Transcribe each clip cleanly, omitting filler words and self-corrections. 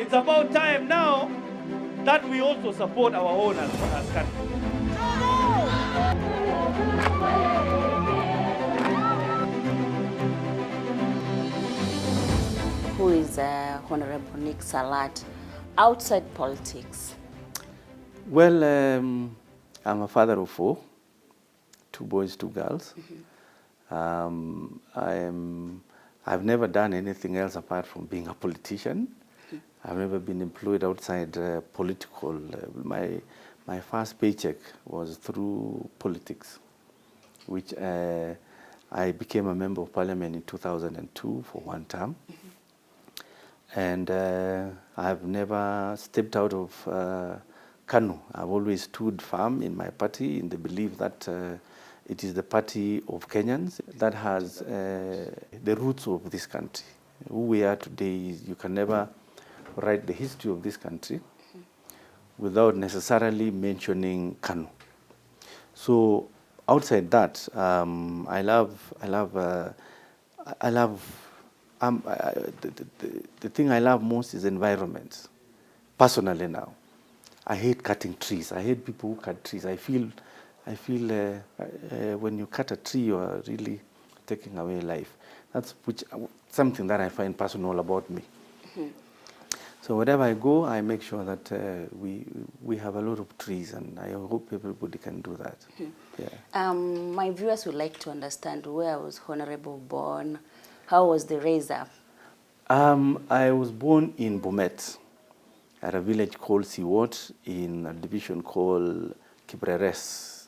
It's about time now that we also support our own as country. Who is Honorable Nick Salat outside politics? Well, I'm a father of 4, 2 boys, 2 girls. I've never done anything else apart from being a politician. I've never been employed outside political. My first paycheck was through politics, which I became a member of parliament in 2002 for 1 term. And I've never stepped out of KANU. I've always stood firm in my party in the belief that it is the party of Kenyans that has the roots of this country. Who we are today is you can never write the history of this country without necessarily mentioning KANU. So outside that, the thing I love most is environment. Personally now, I hate cutting trees. I hate people who cut trees. I feel when you cut a tree, you are really taking away life. That's something that I find personal about me. So wherever I go, I make sure that we have a lot of trees, and I hope everybody can do that. Yeah. My viewers would like to understand, where was Honorable born? How was the raise up? I was born in Bomet, at a village called Siwot, in a division called Kibreres,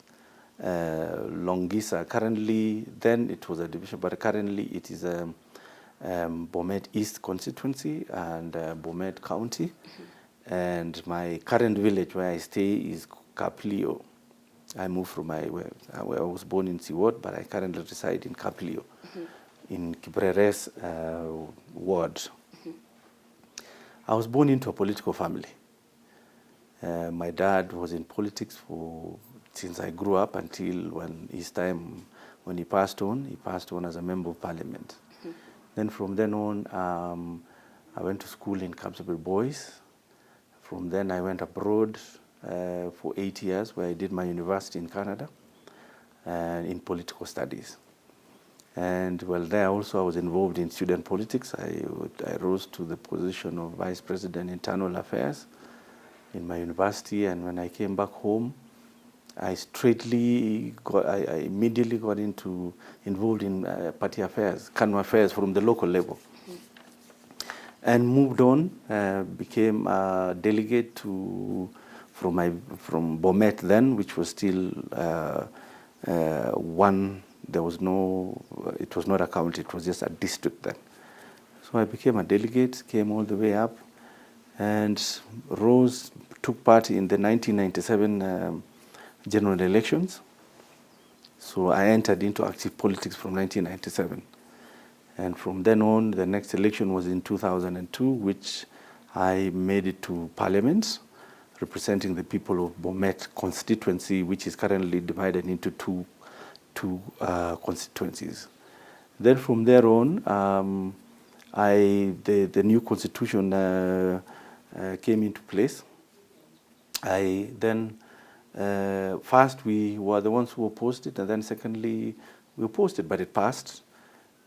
Longisa. Currently, then it was a division, but currently it is Bomet East constituency and Bomet County. And my current village where I stay is Kaplio. I moved from where I was born in Siwot, but I currently reside in Kaplio, in Kibreres ward. I was born into a political family. My dad was in politics since I grew up until when he passed on as a member of parliament. Then from then on, I went to school in Kapsabel Boys. From then I went abroad for 8 years, where I did my university in Canada in political studies. And well, there also I was involved in student politics. I rose to the position of Vice President Internal Affairs in my university, and when I came back home, I immediately got involved in party affairs, KANU affairs from the local level. And moved on, became a delegate from Bomet then, which was still it was not a county, it was just a district then. So I became a delegate, came all the way up, and took part in the 1997 general elections. So I entered into active politics from 1997. And from then on, the next election was in 2002, which I made it to parliament, representing the people of Bomet constituency, which is currently divided into two constituencies. Then from there on, the new constitution came into place. First we were the ones who opposed it, and then secondly we opposed it, but it passed.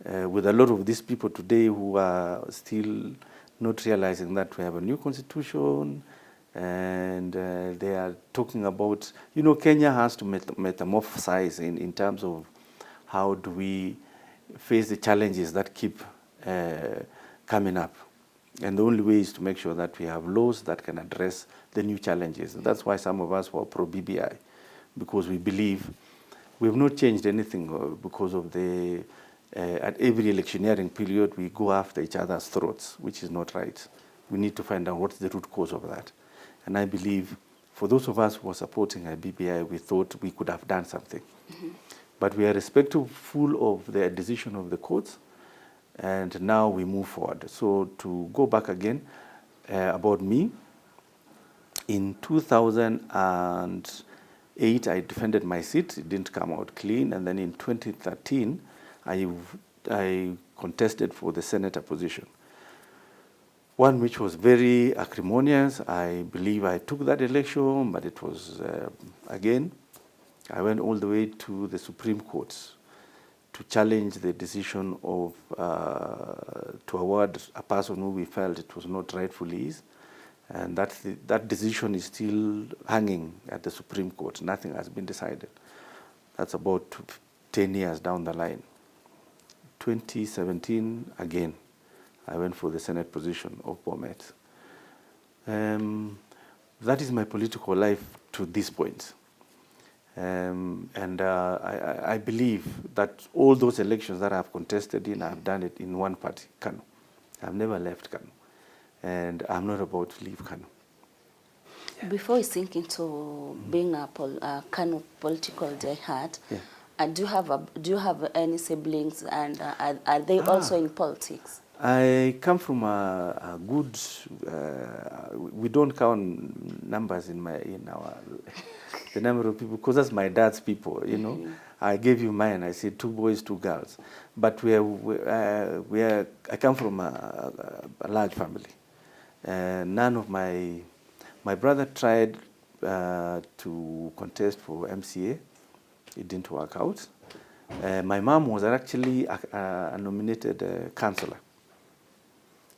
With a lot of these people today who are still not realizing that we have a new constitution, and they are talking about, Kenya has to metamorphosize in terms of how do we face the challenges that keep coming up. And the only way is to make sure that we have laws that can address the new challenges. And that's why some of us were pro-BBI, because we believe we have not changed anything because of at every electioneering period, we go after each other's throats, which is not right. We need to find out what's the root cause of that. And I believe for those of us who are supporting BBI, we thought we could have done something. But we are respectful of the decision of the courts, and now we move forward. So to go back again about me, in 2008, I defended my seat. It didn't come out clean. And then in 2013, I contested for the senator position. one which was very acrimonious. I believe I took that election, but it was, again, I went all the way to the Supreme Court to challenge the decision of, to award a person who we felt it was not rightfully his. And that decision is still hanging at the Supreme Court. Nothing has been decided. That's about 10 years down the line. 2017, again, I went for the Senate position of Bomet. That is my political life to this point. I believe that all those elections that I've contested in, I've done it in one party, KANU. I've never left KANU. And I'm not about to leave KANU. Yeah. Before you sink into being a KANU political diehard, do you have any siblings, and are they also in politics? I come from a good. We don't count numbers in our the number of people, because that's my dad's people. You know, I gave you mine. I said 2 boys, 2 girls, but I come from a large family. None of my brother tried to contest for MCA. It didn't work out. My mom was actually a nominated councillor,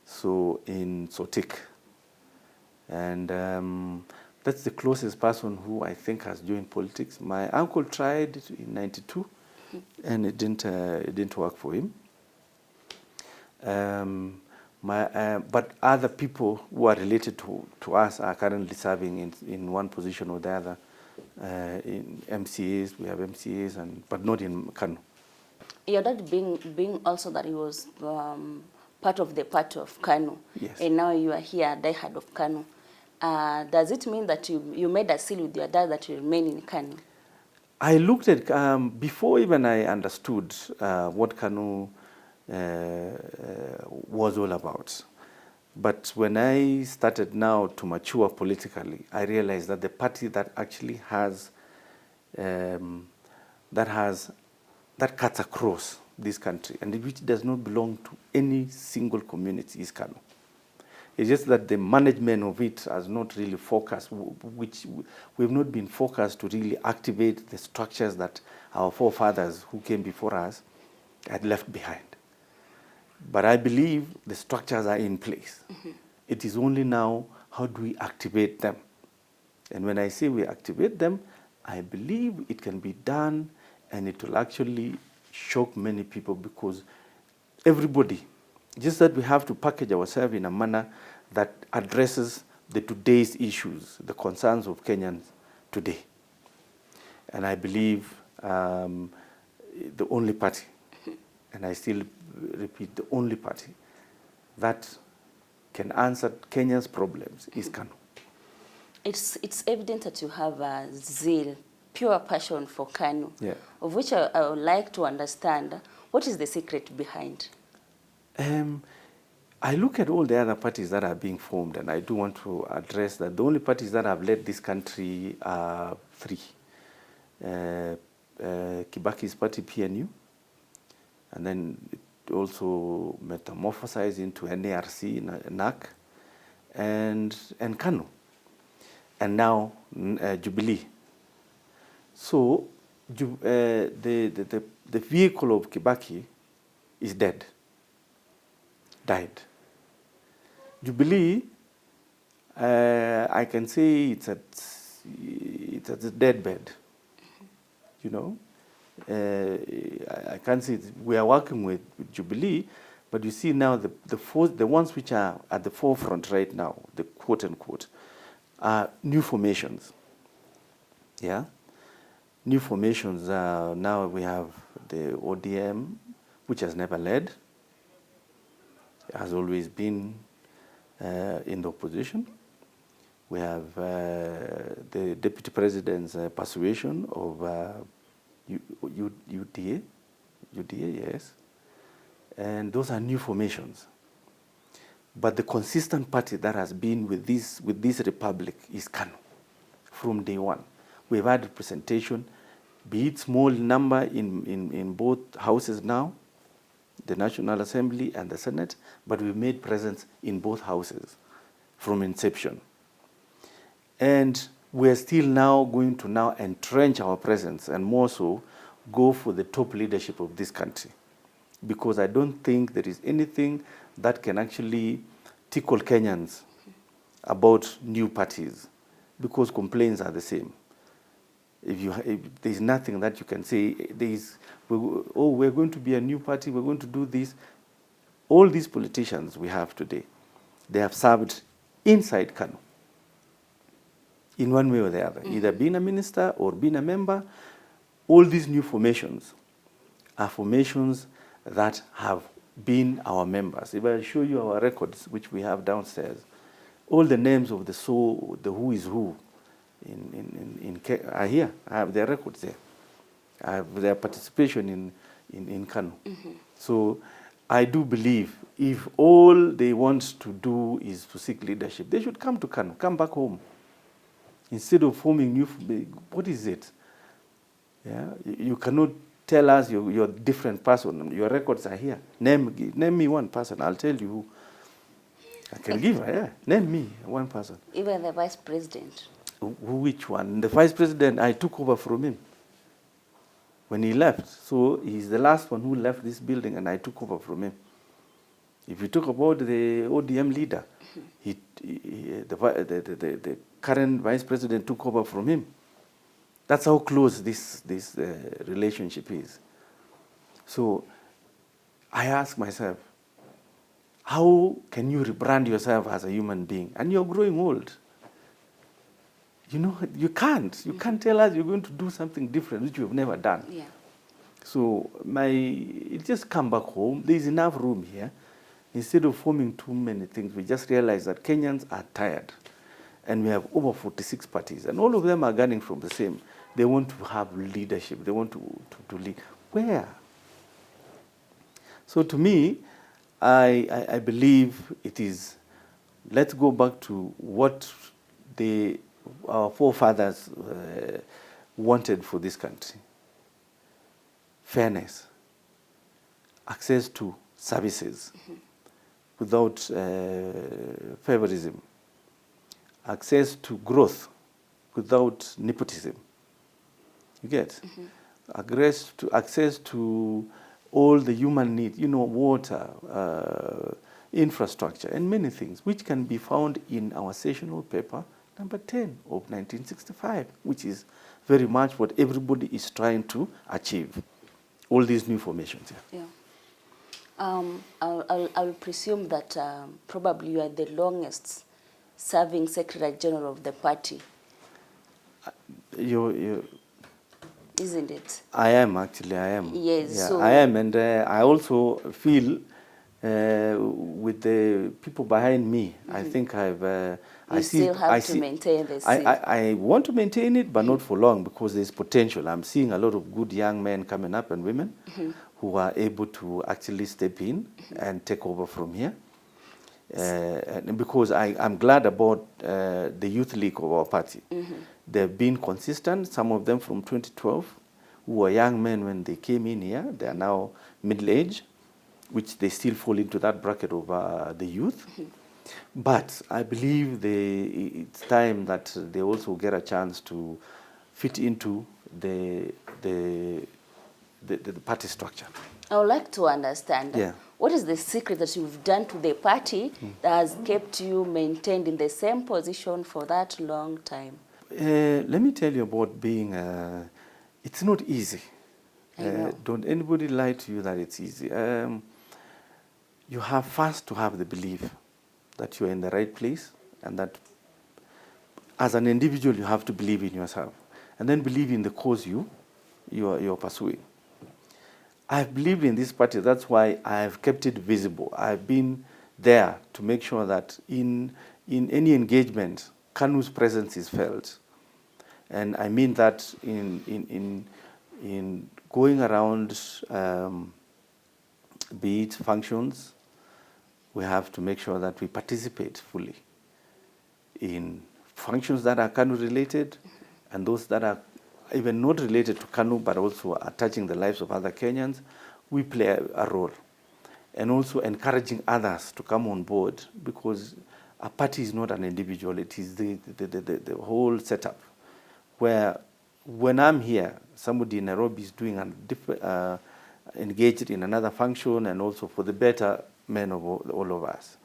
so in Sotik, and that's the closest person who I think has joined politics. My uncle tried in '92, and it didn't work for him. But other people who are related to us are currently serving in one position or the other. In MCAs, we have MCAs, but not in KANU. Your dad being also that he was part of the party of KANU, yes. And now you are here, diehard of KANU. Does it mean that you made a deal with your dad that you remain in KANU? I looked at, before even I understood what KANU was all about. But when I started now to mature politically, I realized that the party that actually has, that cuts across this country and which does not belong to any single community is KANU. It's just that the management of it has not really focused, which we've not been focused to really activate the structures that our forefathers who came before us had left behind. But I believe the structures are in place. It is only now, how do we activate them? And when I say we activate them, I believe it can be done, and it will actually shock many people, because everybody, just that we have to package ourselves in a manner that addresses the today's issues, the concerns of Kenyans today. And I believe the only party, and I still repeat, the only party that can answer Kenya's problems is KANU. It's evident that you have a zeal, pure passion for KANU, of which I would like to understand. What is the secret behind? I look at all the other parties that are being formed, and I do want to address that the only parties that have led this country are 3. Kibaki's party, PNU, and then it also metamorphosized into NARC, NAC, and KANU, and now Jubilee. So the vehicle of Kibaki is died. Jubilee, I can say it's at a deadbed. You know, I can't say we are working with Jubilee, but you see now the ones which are at the forefront right now, the quote unquote, are new formations. Yeah, new formations. Now we have the ODM, which has never led, has always been in the opposition. We have the Deputy President's persuasion of UDA, yes. And those are new formations. But the consistent party that has been with this republic is KANU from day one. We've had representation, be it small number in both houses now. the National Assembly and the Senate, but we made presence in both houses from inception. And we're still now going to now entrench our presence and more so go for the top leadership of this country. Because I don't think there is anything that can actually tickle Kenyans about new parties, because complaints are the same. If there's nothing that you can say, we're going to be a new party, we're going to do this. All these politicians we have today, they have served inside KANU in one way or the other, either being a minister or being a member. All these new formations are formations that have been our members. If I show you our records, which we have downstairs, all the names of the who is who are here. I have their records there. I have their participation in KANU. So I do believe if all they want to do is to seek leadership, they should come to KANU, come back home. Instead of forming new, what is it? Yeah, you cannot tell us you're a different person. Your records are here. Name me one person. I'll tell you who. I can give her, yeah. Name me one person. Even the vice president. Which one? The vice president, I took over from him when he left. So he's the last one who left this building, and I took over from him. If you talk about the ODM leader, the current vice president took over from him. That's how close this relationship is. So I ask myself, how can you rebrand yourself as a human being? And you're growing old. You know, you can't. You can't tell us you're going to do something different, which you've never done. Yeah. So just come back home. There's enough room here. Instead of forming too many things, we just realize that Kenyans are tired. And we have over 46 parties. And all of them are gunning from the same. They want to have leadership. They want to lead. Where? So to me, I believe it is, let's go back to what our forefathers wanted for this country. Fairness, access to services without favorism, access to growth without nepotism. You get? Access to all the human needs, water, infrastructure, and many things, which can be found in our sessional paper, number 10 of 1965, which is very much what everybody is trying to achieve. All these new formations. Yeah. I'll presume that probably you are the longest serving Secretary General of the party. Isn't it? I am, actually, I am. Yes. Yeah, so I am, and I also feel with the people behind me, I think you still have to maintain the seat. I want to maintain it, but not for long, because there's potential. I'm seeing a lot of good young men coming up and women who are able to actually step in and take over from here. And because I'm glad about the youth league of our party. They've been consistent, some of them from 2012, who were young men when they came in here. They are now middle-aged, which they still fall into that bracket of the youth. But I believe it's time that they also get a chance to fit into the party structure. I would like to understand, Yeah. What is the secret that you've done to the party that has kept you maintained in the same position for that long time? Let me tell you about being, it's not easy. Don't anybody lie to you that it's easy. You have first to have the belief that you're in the right place, and that as an individual you have to believe in yourself, and then believe in the cause you're pursuing. I've believed in this party. That's why I've kept it visible. I've been there to make sure that in any engagement, KANU's presence is felt. And I mean that in going around, be it functions, we have to make sure that we participate fully in functions that are KANU related, and those that are even not related to KANU, but also are touching the lives of other Kenyans. We play a role. and also encouraging others to come on board, because a party is not an individual, it is the whole setup, where when I'm here, somebody in Nairobi is doing a different, engaged in another function, and also for the betterment of all of us.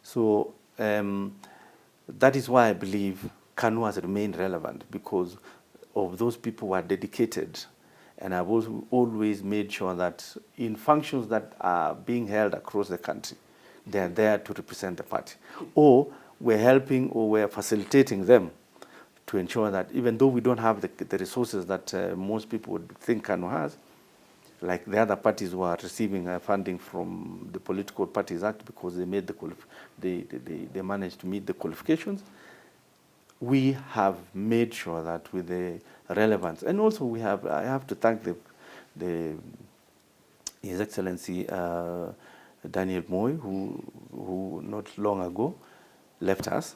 So that is why I believe KANU has remained relevant, because of those people who are dedicated. And I've also always made sure that in functions that are being held across the country, they are there to represent the party. Or we're helping or we're facilitating them to ensure that even though we don't have the resources that most people would think KANU has, like the other parties who are receiving funding from the Political Parties Act because they made they managed to meet the qualifications, we have made sure that with the relevance, and also we have, I have to thank His Excellency Daniel Moi, who not long ago left us,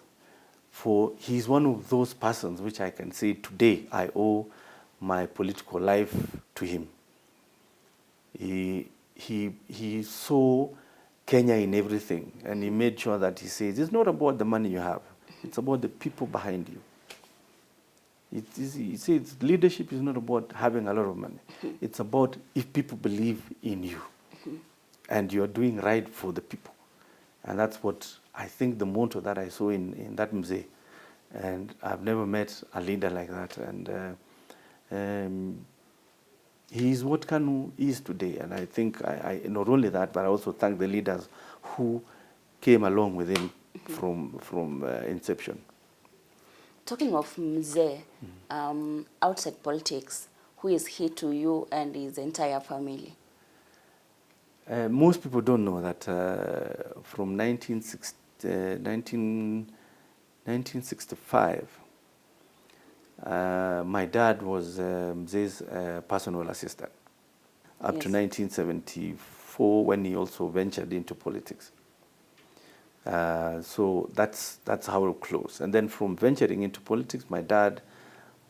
for he's one of those persons which I can say today I owe my political life to him. He saw Kenya in everything, and he made sure that he says, it's not about the money you have, it's about the people behind you. He says leadership is not about having a lot of money. It's about if people believe in you and you're doing right for the people. And that's what I think the motto that I saw in that mzee. And I've never met a leader like that. And he is what KANU is today. And I think I not only that, but I also thank the leaders who came along with him from inception. Talking of mzee, outside politics, who is he to you and his entire family? Most people don't know that from 1965, my dad was Mzee's personal assistant up to 1974, when he also ventured into politics. So that's how close. And then from venturing into politics, my dad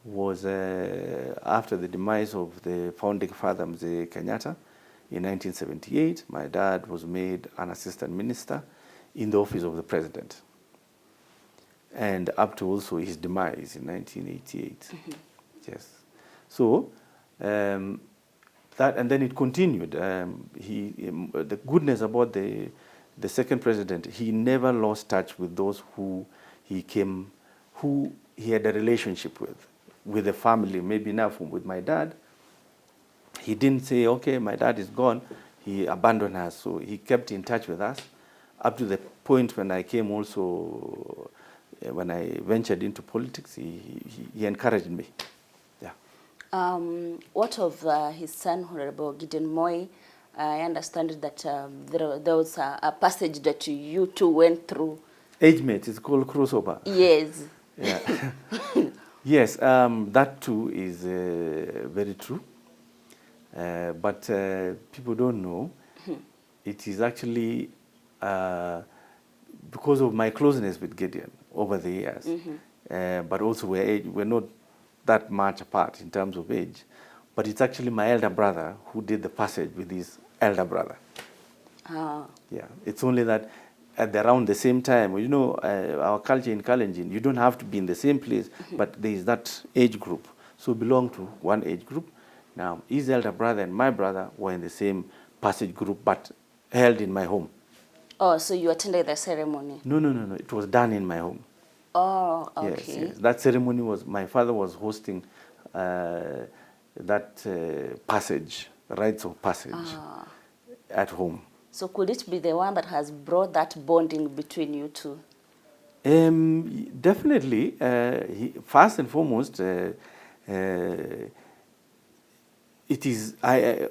was, after the demise of the founding father, Mzee Kenyatta, in 1978, my dad was made an assistant minister in the office of the president. And up to also his demise in 1988. Yes. So that, and then it continued. The goodness about the second president, he never lost touch with those who he had a relationship with the family. Maybe now with my dad, he didn't say, okay, my dad is gone, he abandoned us. So he kept in touch with us up to the point when I came also, when I ventured into politics, he encouraged me. Yeah. What of his son, Honorable Gideon Moi? I understand that there was a passage that you two went through. Age mate, it's called crossover. Yes. Yeah. Yes, that too is very true. But people don't know. It is actually because of my closeness with Gideon over the years. But also we're not that much apart in terms of age. But it's actually my elder brother who did the passage with his elder brother. Ah. Yeah, it's only that at around the same time, you know, our culture in Kalenjin, you don't have to be in the same place, but there is that age group. So belong to one age group. Now, his elder brother and my brother were in the same passage group, but held in my home. Oh, so you attended the ceremony? No. It was done in my home. Oh, okay. Yes. That ceremony was, my father was hosting that passage, rites of passage at home. So could it be the one that has brought that bonding between you two? Definitely. First and foremost, it is,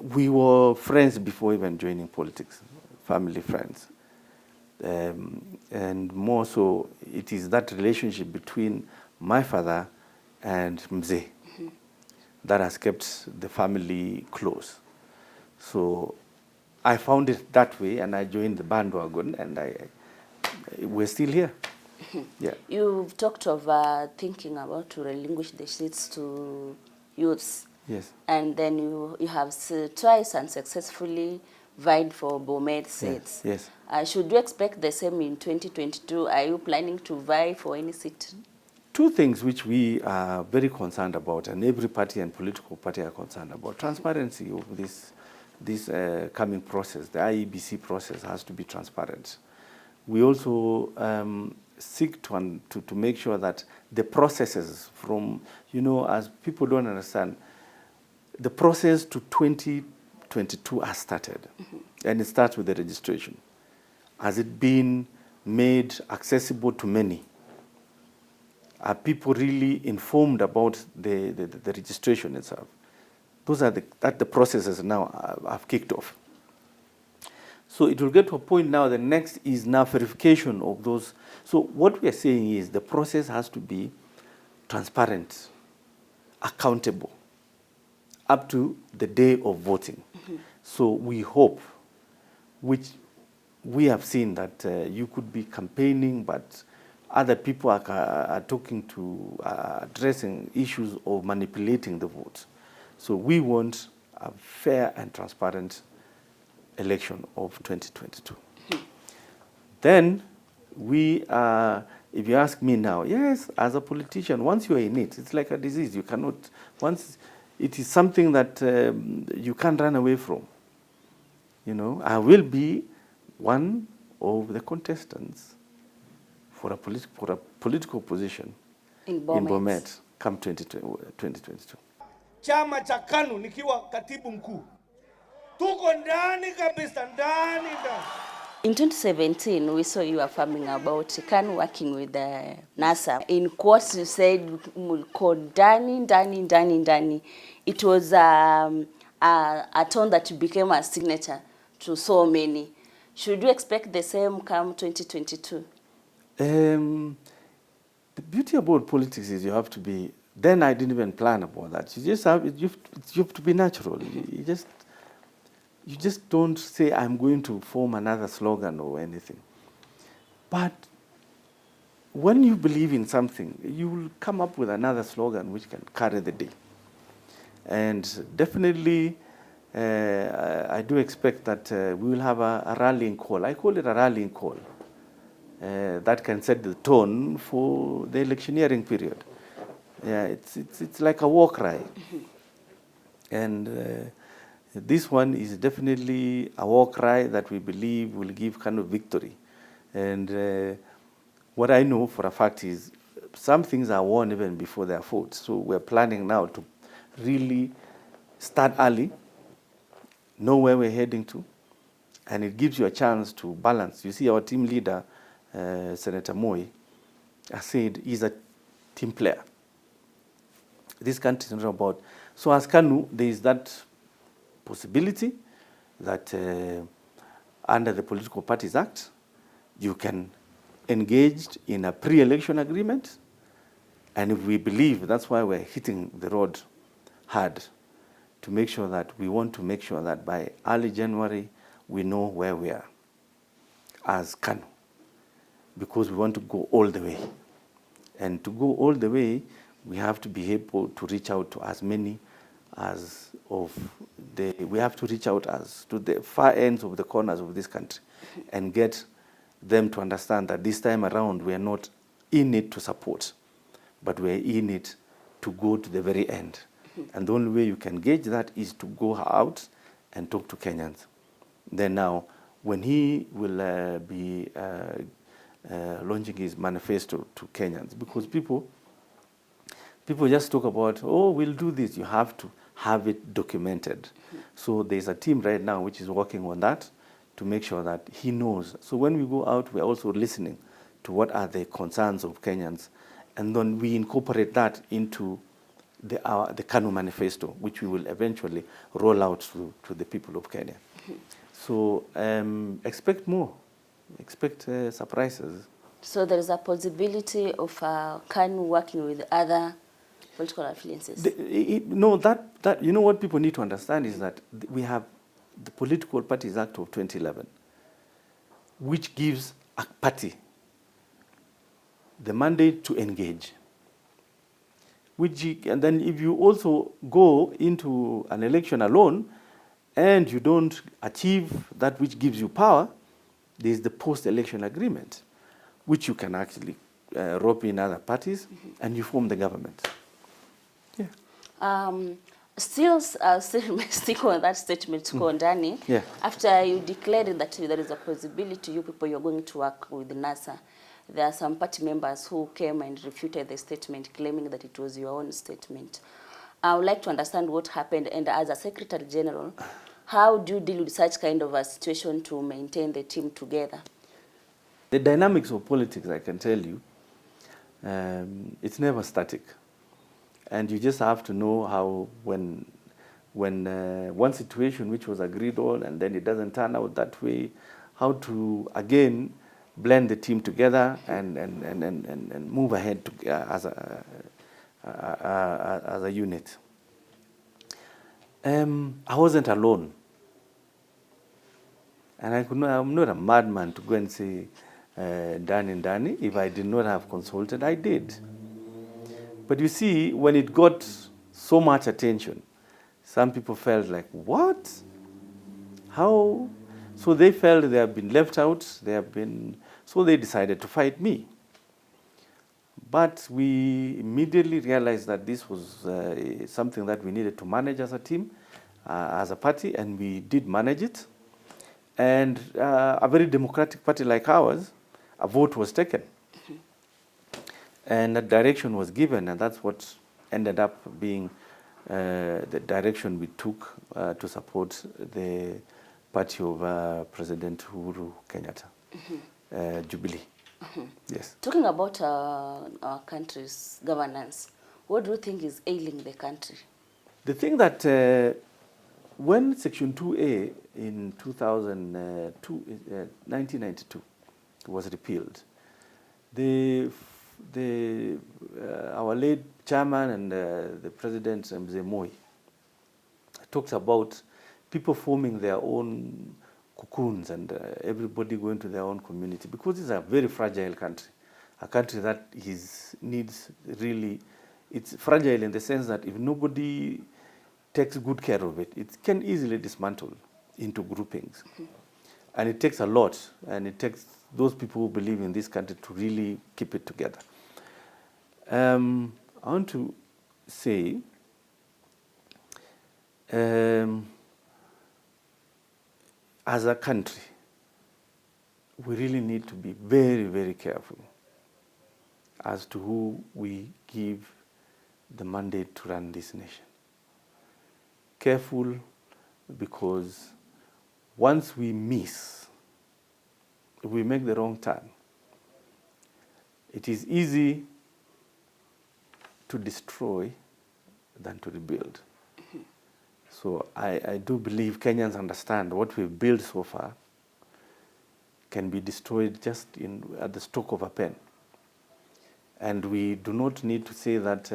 we were friends before even joining politics, family friends. And more so, it is that relationship between my father and Mzee that has kept the family close. So I found it that way, and I joined the bandwagon, and we're still here. Yeah. You've talked of thinking about to relinquish the seats to youths. Yes. And then you have twice unsuccessfully vied for Bomet seats. Yes. Should you expect the same in 2022? Are you planning to vie for any seat? Two things which we are very concerned about, and every party and political party are concerned about. Transparency of this coming process, the IEBC process has to be transparent. We also seek to make sure that the processes from, as people don't understand, the process to 2022 has started, and it starts with the registration. Has it been made accessible to many? Are people really informed about the registration itself? Those are the processes now have kicked off. So it will get to a point now, the next is now verification of those. So what we are saying is the process has to be transparent, accountable, up to the day of voting. So we hope, which we have seen that you could be campaigning, but other people are talking to, addressing issues of manipulating the vote. So we want a fair and transparent election of 2022. Then we are, if you ask me now, yes, as a politician, once you are in it, it's like a disease. You cannot, once it is something that you can't run away from. I will be one of the contestants for a political position in Bomet come 2022. Chama cha KANU nikiwa katibu mkuu. Tuko ndani kabisa, ndani. In 2017, we saw you affirming about KANU working with NASA. In quotes, you said, ndani. It was a tone that became a signature to so many. Should you expect the same come 2022? The beauty about politics is you have to be, then I didn't even plan about that. You just have, you have to be natural. You just don't say, I'm going to form another slogan or anything. But when you believe in something, you will come up with another slogan which can carry the day. And definitely, I do expect that we will have a rallying call. I call it a rallying call. That can set the tone for the electioneering period. Yeah, it's like a war cry. And this one is definitely a war cry that we believe will give KANU victory. And what I know for a fact is some things are won even before they are fought. So we're planning now to really start early, know where we're heading to, and it gives you a chance to balance. You see, our team leader, Senator Moi, has said he's a team player. This country is not about. So as KANU, there is that possibility that under the Political Parties Act, you can engage in a pre-election agreement. And if we believe, that's why we're hitting the road hard, to make sure that we want to make sure that by early January, we know where we are as KANU, because we want to go all the way. And to go all the way, we have to be able to reach out to as many as of the, we have to reach out as to the far ends of the corners of this country and get them to understand that this time around we are not in it to support, but we are in it to go to the very end. And the only way you can gauge that is to go out and talk to Kenyans. Then now, when he will be launching his manifesto to Kenyans, because people just talk about, oh, we'll do this. You have to have it documented. So there's a team right now which is working on that to make sure that he knows. So when we go out, we're also listening to what are the concerns of Kenyans, and then we incorporate that into the KANU manifesto, which we will eventually roll out to the people of Kenya. So expect more, expect surprises. So there is a possibility of KANU working with other political affiliates? No, that you know what people need to understand is that we have the Political Parties Act of 2011, which gives a party the mandate to engage. And then if you also go into an election alone, and you don't achieve that which gives you power, there is the post-election agreement, which you can actually rope in other parties, and you form the government. Yeah. Still stick on that statement, Ndani. Yeah. After you declared that there is a possibility you people you're going to work with NASA, there are some party members who came and refuted the statement, claiming that it was your own statement. I would like to understand what happened, and as a Secretary General, how do you deal with such kind of a situation to maintain the team together? The dynamics of politics, I can tell you, it's never static. And you just have to know how when one situation which was agreed on and then it doesn't turn out that way, how to again blend the team together and move ahead to, as a unit. I wasn't alone. And I'm not a madman to go and say, Danny, if I did not have consulted, I did. But you see, when it got so much attention, some people felt like, what? How? So they felt they have been left out, so they decided to fight me. But we immediately realized that this was something that we needed to manage as a team, as a party, and we did manage it. And a very democratic party like ours, a vote was taken. And a direction was given, and that's what ended up being the direction we took to support the party of President Uhuru Kenyatta, Jubilee. Yes. Talking about our country's governance, what do you think is ailing the country? The thing that when Section 2A in 1992 was repealed, our late chairman and the president, Mzee Moi, talks about people forming their own cocoons and everybody going to their own community, because it's a very fragile country, a country that needs really, it's fragile in the sense that if nobody takes good care of it, it can easily dismantle into groupings. And it takes a lot, and it takes those people who believe in this country to really keep it together. I want to say, as a country, we really need to be very, very careful as to who we give the mandate to run this nation. Careful, because once we miss, if we make the wrong turn, it is easy to destroy than to rebuild. So I do believe Kenyans understand what we've built so far can be destroyed just at the stroke of a pen. And we do not need to say that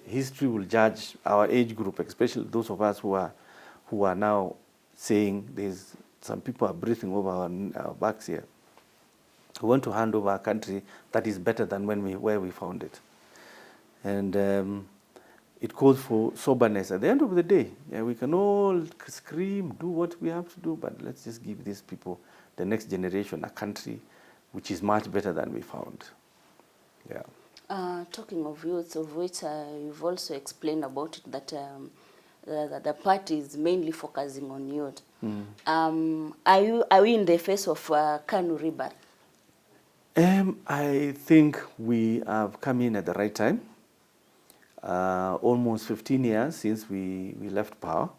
history will judge our age group, especially those of us who are now saying there's some people are breathing over our backs here. We want to hand over a country that is better than where we found it. And it calls for soberness. At the end of the day, we can all scream, do what we have to do, but let's just give these people, the next generation, a country which is much better than we found. Yeah. Talking of youth, of which you've also explained about it, that the party is mainly focusing on youth. Are we in the face of KANU rebirth? I think we have come in at the right time. Almost 15 years since we left power.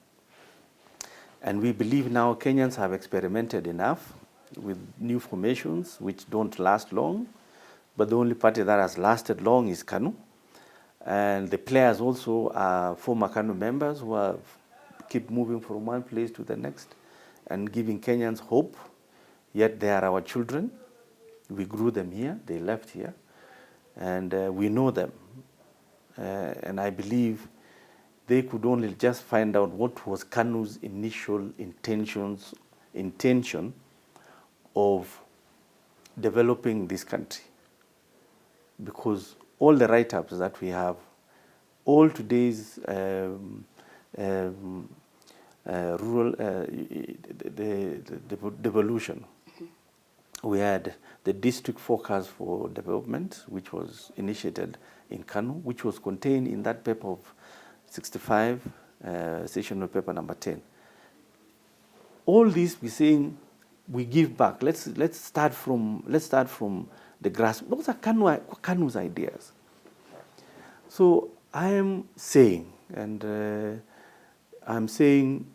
And we believe now Kenyans have experimented enough with new formations which don't last long. But the only party that has lasted long is KANU. And the players also are former KANU members who have keep moving from one place to the next and giving Kenyans hope. Yet they are our children. We grew them here, they left here, and we know them. And I believe they could only just find out what was KANU's initial intention of developing this country. Because all the write-ups that we have, all today's rural devolution. We had the district focus for development, which was initiated in KANU, which was contained in that paper of 65, sessional paper number 10. All this we're saying we give back. Let's start from the grass. Those are KANU's ideas. So I am saying, and I'm saying,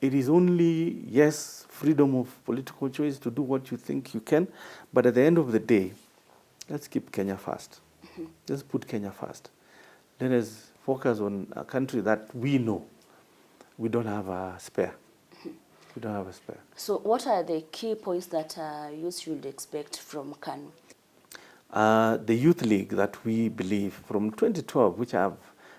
it is only, yes, freedom of political choice to do what you think you can, but at the end of the day, let's keep Kenya first. Let's put Kenya first. Let us focus on a country that we know we don't have a spare. We don't have a spare. So what are the key points that youth should expect from KANU? The Youth League that we believe from 2012, which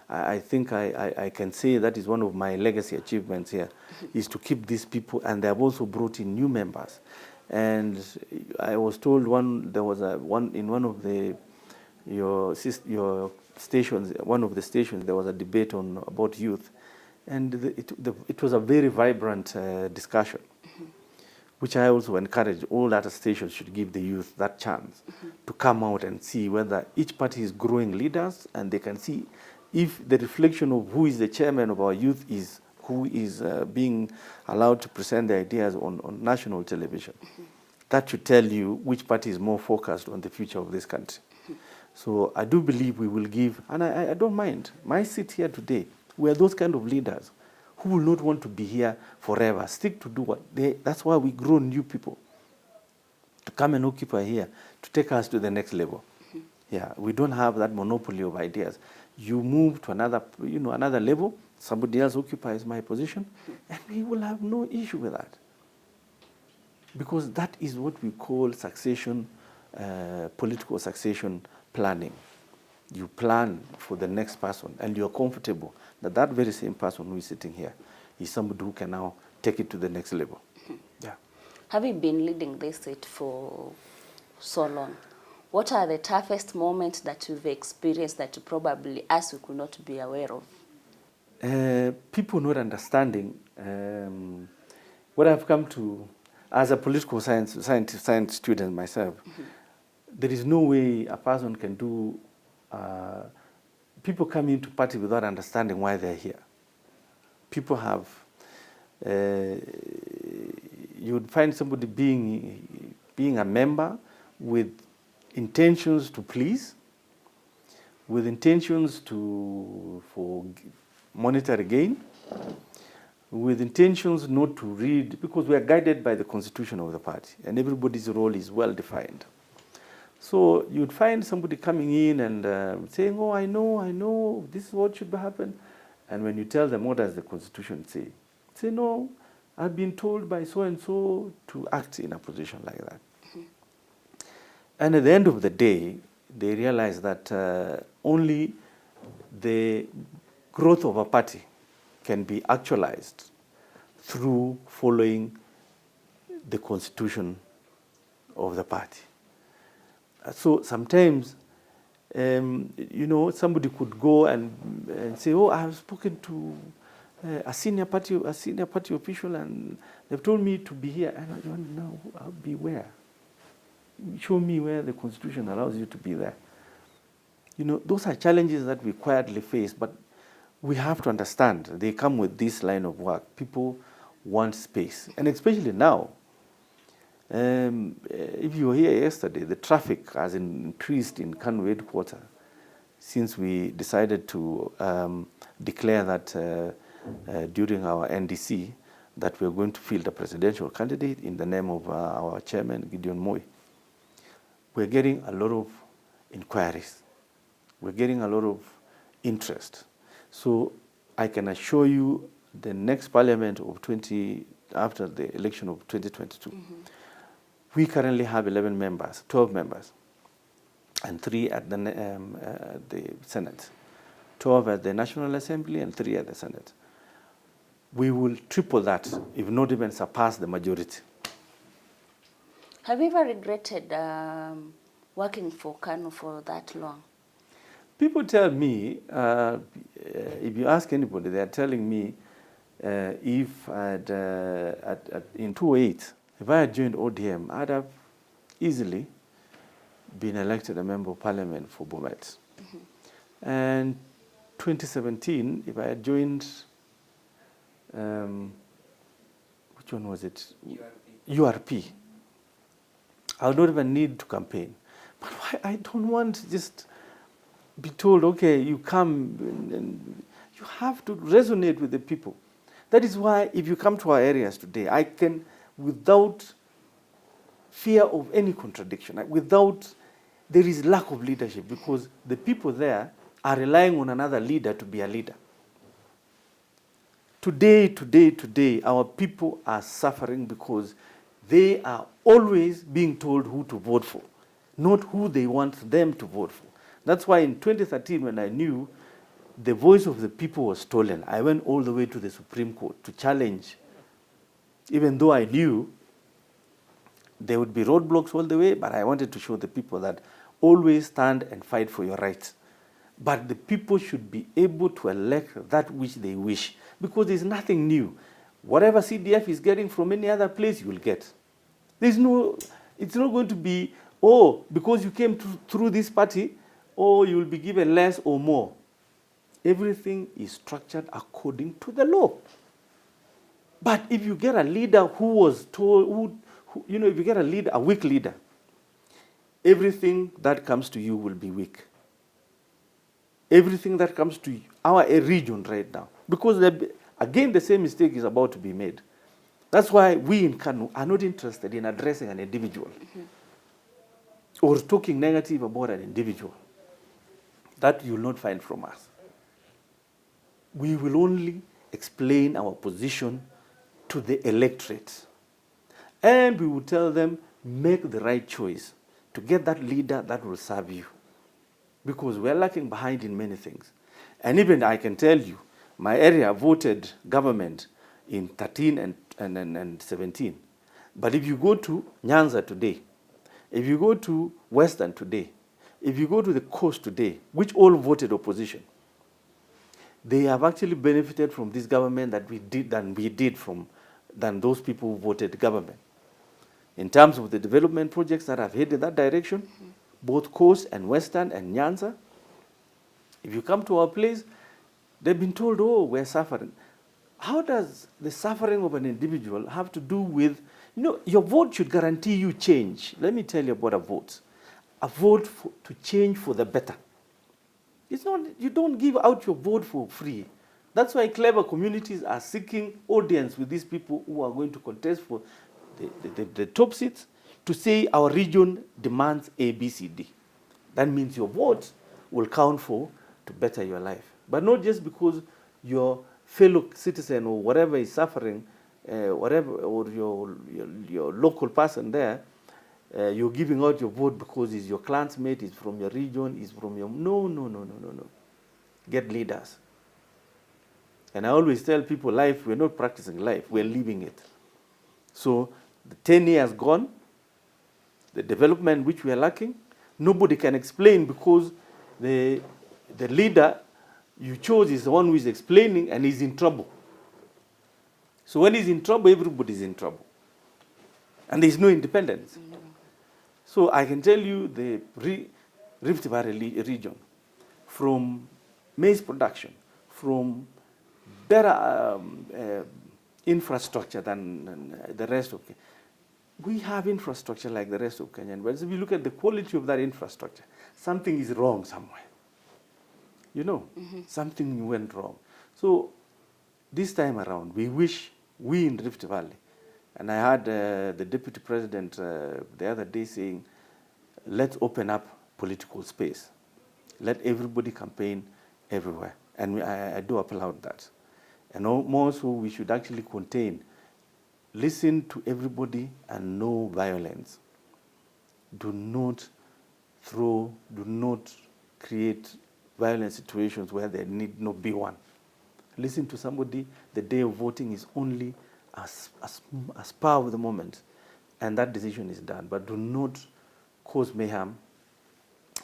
I think I can say that is one of my legacy achievements here, is to keep these people, and they have also brought in new members. And I was told there was in one of your stations, one of the stations, there was a debate about youth, and it was a very vibrant discussion, which I also encourage all other stations should give the youth that chance to come out and see whether each party is growing leaders, and they can see if the reflection of who is the chairman of our youth is who is being allowed to present the ideas on national television. That should tell you which party is more focused on the future of this country. So I do believe we will give, and I don't mind. My seat here today, we are those kind of leaders who will not want to be here forever. Stick to do what that's why we grow new people to come and occupy here, to take us to the next level. Yeah, we don't have that monopoly of ideas. You move to another level, somebody else occupies my position, and we will have no issue with that. Because that is what we call succession, political succession planning. You plan for the next person, and you're comfortable that that very same person who is sitting here is somebody who can now take it to the next level. Yeah. Having been leading this state for so long, what are the toughest moments that you've experienced that probably us we could not be aware of? People not understanding what I've come to as a political science student myself. There is no way a person can do. People come into party without understanding why they're here. People have. You would find somebody being a member with intentions to please, with intentions for monetary gain, with intentions not to read, because we are guided by the constitution of the party, and everybody's role is well defined. So you'd find somebody coming in and saying, "Oh, I know, this is what should happen," and when you tell them what does the constitution say, "No, I've been told by so and so to act in a position like that." And at the end of the day, they realize that only the growth of a party can be actualized through following the constitution of the party. So sometimes, somebody could go and say, "Oh, I have spoken to a senior party official, and they've told me to be here." And I don't know, I'll be where? Show me where the constitution allows you to be there. Those are challenges that we quietly face, but we have to understand they come with this line of work. People want space, and especially now. If you were here yesterday, the traffic has increased in KANU headquarters since we decided to declare that during our NDC that we're going to field a presidential candidate in the name of our chairman, Gideon Moi. We're getting a lot of inquiries. We're getting a lot of interest. So I can assure you the next parliament of after the election of 2022, we currently have 12 members, and 3 at the Senate, 12 at the National Assembly and 3 at the Senate. We will triple that, if not even surpass the majority. Have you ever regretted working for KANU for that long? People tell me, if you ask anybody, they are telling me if I'd, in 2008, if I had joined ODM, I'd have easily been elected a member of parliament for Bomet. And 2017, if I had joined, which one was it? URP. I would not even need to campaign. But why? I don't want to just be told, okay, you come and you have to resonate with the people. That is why if you come to our areas today, I can, without fear of any contradiction, without, there is lack of leadership because the people there are relying on another leader to be a leader. Today, our people are suffering because they are always being told who to vote for, not who they want them to vote for. That's why in 2013, when I knew the voice of the people was stolen, I went all the way to the Supreme Court to challenge, even though I knew there would be roadblocks all the way, but I wanted to show the people that always stand and fight for your rights. But the people should be able to elect that which they wish, because there's nothing new. Whatever CDF is getting from any other place, you will get. It's not going to be, oh, because you came through this party, oh, you will be given less or more. Everything is structured according to the law. But if you get a leader who was told, if you get a weak leader, everything that comes to you will be weak. Everything that comes to our region right now. Because, again, the same mistake is about to be made. That's why we in KANU are not interested in addressing an individual or talking negative about an individual. That you will not find from us. We will only explain our position to the electorate. And we will tell them, make the right choice to get that leader that will serve you. Because we're lacking behind in many things. And even I can tell you, my area voted government in 13 and 17. But if you go to Nyanza today, if you go to Western today, if you go to the coast today, which all voted opposition, they have actually benefited from this government than those people who voted government. In terms of the development projects that have headed in that direction, both coast and Western and Nyanza, if you come to our place, they've been told, oh, we're suffering. How does the suffering of an individual have to do with, your vote should guarantee you change. Let me tell you about a vote. A vote to change for the better. It's not, you don't give out your vote for free. That's why clever communities are seeking audience with these people who are going to contest for the top seats to say our region demands A, B, C, D. That means your vote will count for to better your life. But not just because your fellow citizen or whatever is suffering, or your local person there, you're giving out your vote because he's your clansmate, he's from your region, he's from your... No. Get leaders. And I always tell people, life, we're not practicing life, we're living it. So the 10 years gone, the development which we are lacking, nobody can explain because the leader you chose is the one who is explaining and he's in trouble. So when he's in trouble, everybody's in trouble. And there's no independence. So I can tell you the Rift Valley region, from maize production, from better infrastructure than the rest of Kenya. We have infrastructure like the rest of Kenya, but if you look at the quality of that infrastructure, something is wrong somewhere. Something went wrong. So this time around, we wish we in Rift Valley, and I heard the Deputy President the other day saying, let's open up political space. Let everybody campaign everywhere. And I do applaud that. And more so, we should actually listen to everybody and no violence. Do not create violent situations where there need not be one. Listen to somebody. The day of voting is only as spur of the moment, and that decision is done. But do not cause mayhem.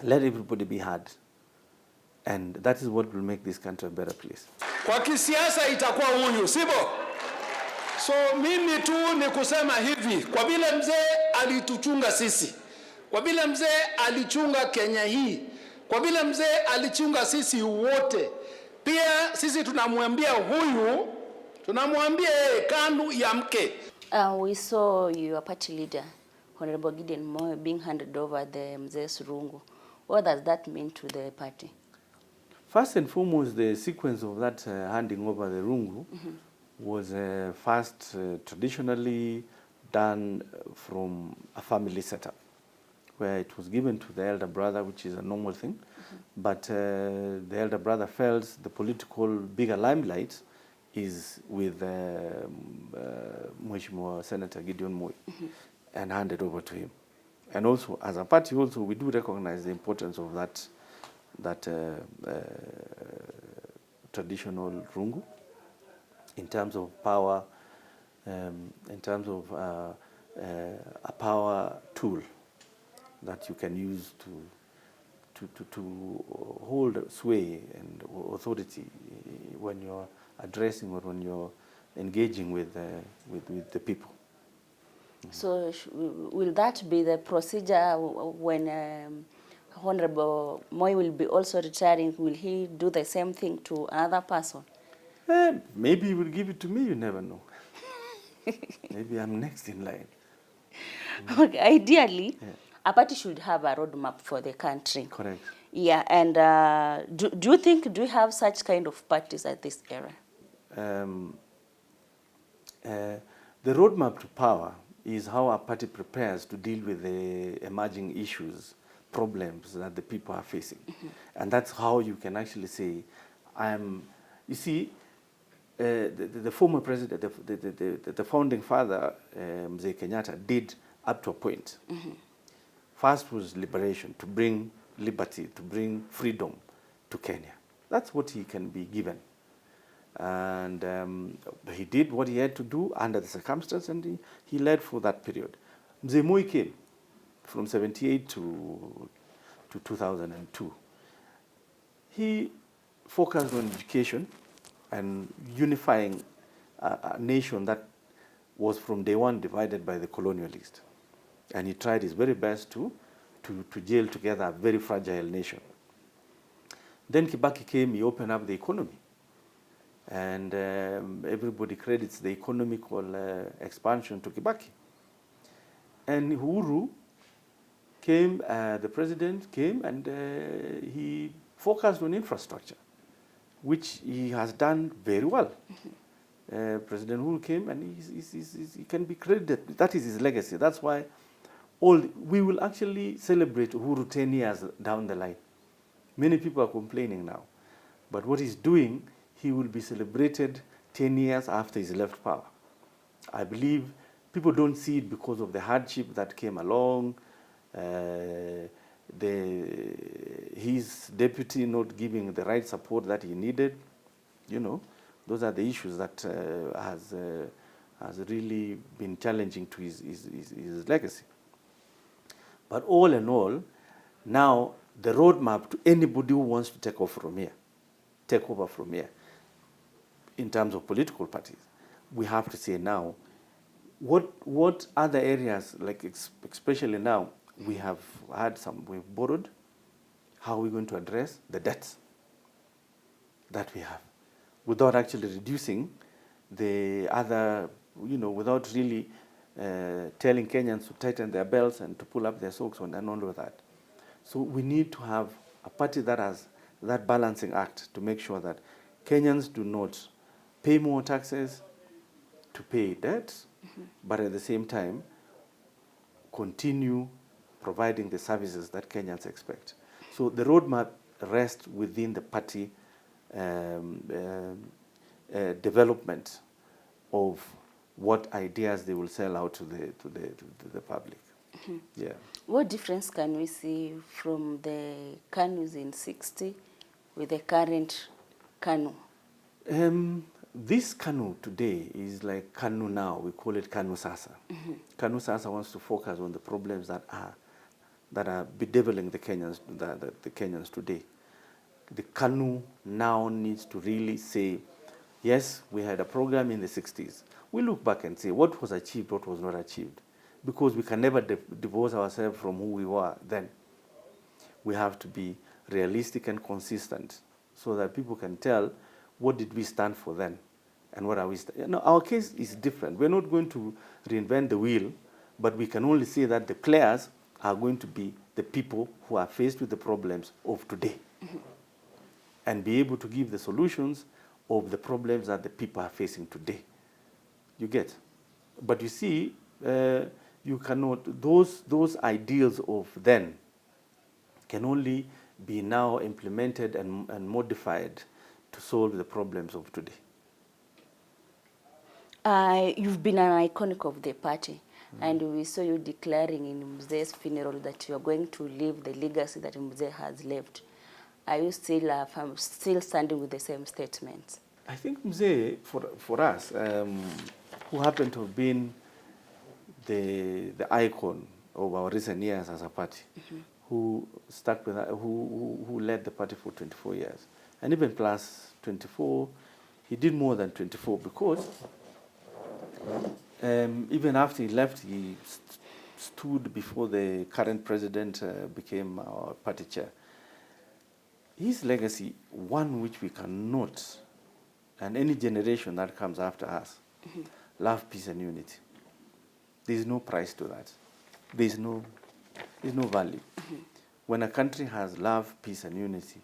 Let everybody be heard. And that is what will make this country a better place. Kwa kisiasa itakuwa huyu, sivyo? So mimi tu ni kusema hivi, kwa vile mzee alituchunga sisi, kwa vile mzee alichunga Kenya hii, kwa vile mzee alichunga sisi wote, pia sisi tunamwambia huyu, tunamwambia KANU ya mke. We saw your party leader, Honorable Gideon Moyo, being handed over the Mzee Rungu. What does that mean to the party? First and foremost, the sequence of that handing over the Rungu was first traditionally done from a family setup, where it was given to the elder brother, which is a normal thing. But the elder brother felt the political bigger limelight is with Mheshimiwa Senator Gideon Moi, and handed over to him. And also, as a party, also we do recognize the importance of that traditional rungu in terms of power, in terms of a power tool that you can use to hold sway and authority when you're addressing or when you're engaging with the people. So will that be the procedure when Honorable Moi will be also retiring? Will he do the same thing to another person? Maybe he will give it to me, you never know. Maybe I'm next in line. Okay, ideally, a party should have a roadmap for the country. Correct. Yeah, and do you think, do we have such kind of parties at this era? The roadmap to power is how a party prepares to deal with the emerging issues, problems that the people are facing. And that's how you can actually say, you see, the former president, the founding father, Mzee Kenyatta, did up to a point. First was liberation, to bring liberty, to bring freedom to Kenya. That's what he can be given. And he did what he had to do under the circumstances, and he led for that period. Mzee Moi came from 78 to 2002. He focused on education and unifying a nation that was from day one divided by the colonialist. And he tried his very best to jail together a very fragile nation. Then Kibaki came, he opened up the economy. And everybody credits the economical expansion to Kibaki. And Uhuru came, the president came, and he focused on infrastructure, which he has done very well. President Uhuru came, and he can be credited. That is his legacy. That's why we will actually celebrate Uhuru 10 years down the line. Many people are complaining now. But what he's doing, he will be celebrated 10 years after he's left power. I believe people don't see it because of the hardship that came along, his deputy not giving the right support that he needed. You know, those are the issues that has really been challenging to his legacy. But all in all, now the roadmap to anybody who wants to take over from here, in terms of political parties, we have to say now, what other areas, like especially now, we have had we've borrowed, how are we going to address the debts that we have, without actually reducing the other, without really telling Kenyans to tighten their belts and to pull up their socks and all of that. So we need to have a party that has that balancing act to make sure that Kenyans do not pay more taxes to pay debts, but at the same time continue providing the services that Kenyans expect. So the roadmap rests within the party development of what ideas they will sell out to the public. Yeah. What difference can we see from the KANUs in 60 with the current KANU? This KANU today is like KANU now. We call it KANU Sasa. KANU Sasa wants to focus on the problems that are bedeviling the Kenyans today. the KANU now needs to really say, yes, we had a program in the 60s. We look back and say what was achieved, what was not achieved, because we can never divorce ourselves from who we were then. We have to be realistic and consistent so that people can tell what did we stand for then and what are we. Our case is different. We're not going to reinvent the wheel, but we can only say that the players are going to be the people who are faced with the problems of today and be able to give the solutions of the problems that the people are facing today. You get? But you see, you cannot, those ideals of then can only be now implemented and modified to solve the problems of today. You've been an iconic of the party, and we saw you declaring in Mzee's funeral that you are going to leave the legacy that Mzee has left. Are you still standing with the same statements? I think Mzee, for us, who happened to have been the icon of our recent years as a party, who stuck with, who led the party for 24 years, and even plus 24, he did more than 24 because even after he left, he stood before the current president, became our party chair. His legacy, one which we cannot, and any generation that comes after us, love, peace, and unity. There is no price to that. There is no value. When a country has love, peace, and unity,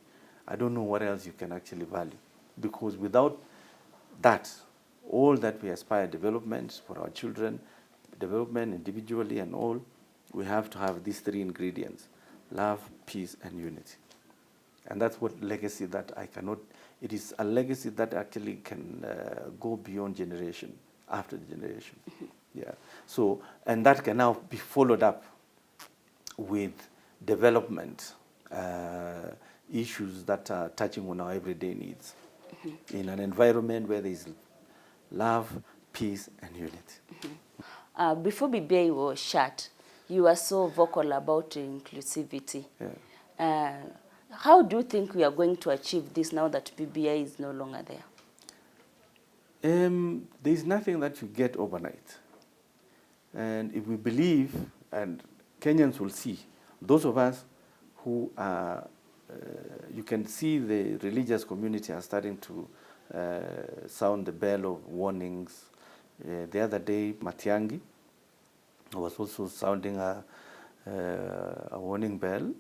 I don't know what else you can actually value. Because without that, all that we aspire, development for our children, development individually and all, we have to have these three ingredients: love, peace, and unity. And that's what legacy that I cannot, it is a legacy that actually can go beyond generation, after the generation. Yeah. So, and that can now be followed up with development issues that are touching on our everyday needs in an environment where there is love, peace, and unity. Before BBI was shut, you were so vocal about inclusivity. Yeah. How do you think we are going to achieve this now that BBI is no longer there? There is nothing that you get overnight. And if we believe, and Kenyans will see, those of us who are, you can see the religious community are starting to sound the bell of warnings. The other day, Matiangi was also sounding a warning bell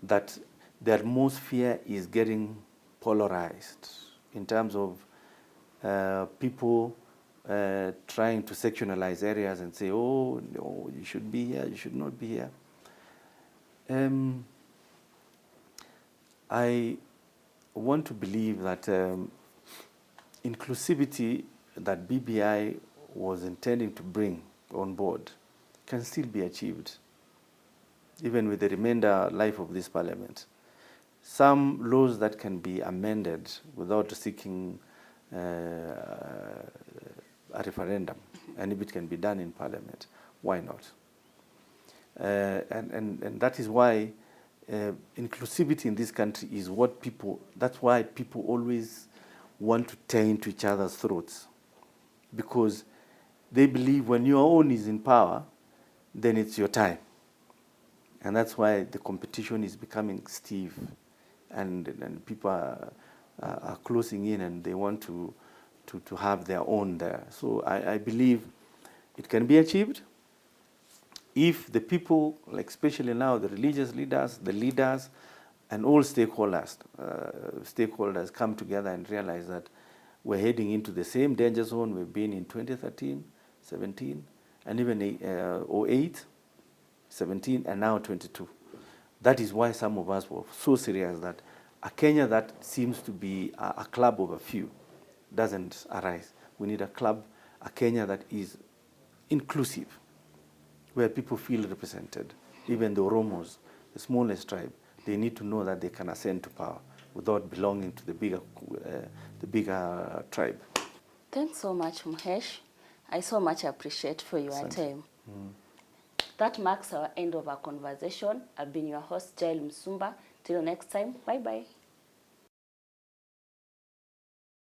that the atmosphere is getting polarized in terms of people trying to sectionalize areas and say, oh, no, you should be here, you should not be here. I want to believe that inclusivity that BBI was intending to bring on board can still be achieved, even with the remainder life of this parliament. Some laws that can be amended without seeking a referendum, and if it can be done in parliament, why not? And that is why inclusivity in this country is what people, that's why people always want to tear into each other's throats, because they believe when your own is in power, then it's your time. And that's why the competition is becoming stiff, and people are closing in, and they want to have their own there. So I believe it can be achieved if the people, like especially now the religious leaders, the leaders, and all stakeholders come together and realize that we're heading into the same danger zone we've been in 2013, 17, and even 08, 17, and now 22. That is why some of us were so serious that a Kenya that seems to be a club of a few doesn't arise. We need a club, a Kenya that is inclusive, where people feel represented. Even the Oromos, the smallest tribe, they need to know that they can ascend to power without belonging to the bigger tribe. Thanks so much, Mhesh. I so much appreciate for your time. That marks our end of our conversation. I've been your host, Jael Msumba. Till next time, bye-bye.